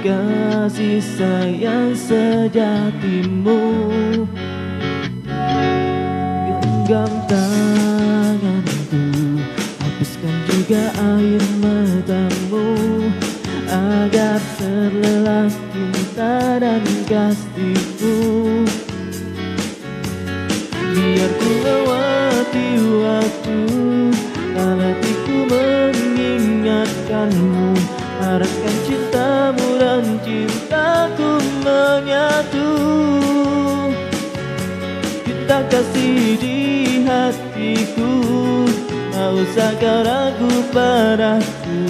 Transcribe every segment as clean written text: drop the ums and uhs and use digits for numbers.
kasih sayang sejatimu. Genggam tanganku, hapuskan juga air matamu, agar terlelap cinta dan kasihku. Biar ku lewati waktu, hatiku mengingatkanmu, harapkan cintamu dan cintaku menyatu. Cinta kasih di hatiku, tak usah kau ragu padaku.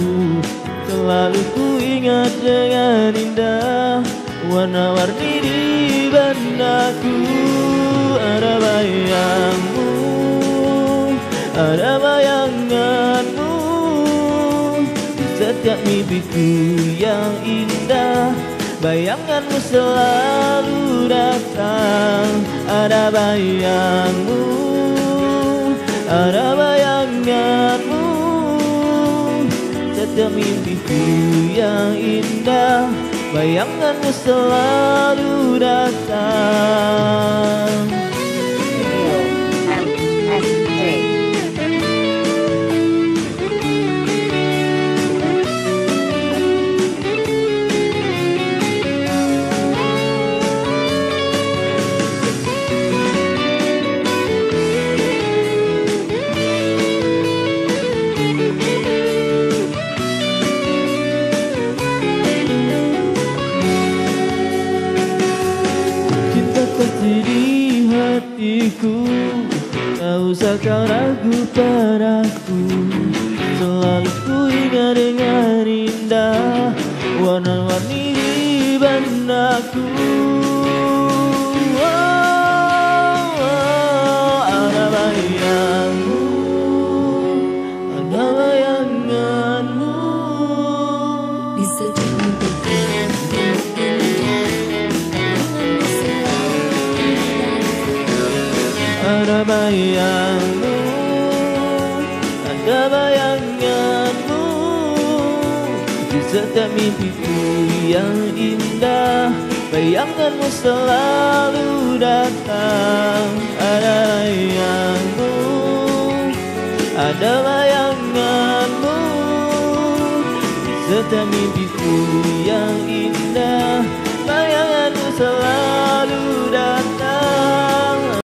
Selalu ku ingat dengan indah warna-warni di benakku. Ada bayangmu, ada bayanganmu di setiap mimpiku yang indah. Bayanganmu selalu datang. Ada bayangmu, ada bayanganmu setiap mimpiku yang indah. Bayanganmu selalu datang. Kasih di hatiku, tak usah kau ragu padaku. Selalu ku ingat dengan indah warna-warni di benakku. Ada bayangmu, ada bayanganmu di setiap mimpiku. Ada bayangmu, ada bayanganmu di setiap mimpiku yang indah. Bayanganmu selalu datang. Ada bayangmu, ada bayanganmu di setiap mimpiku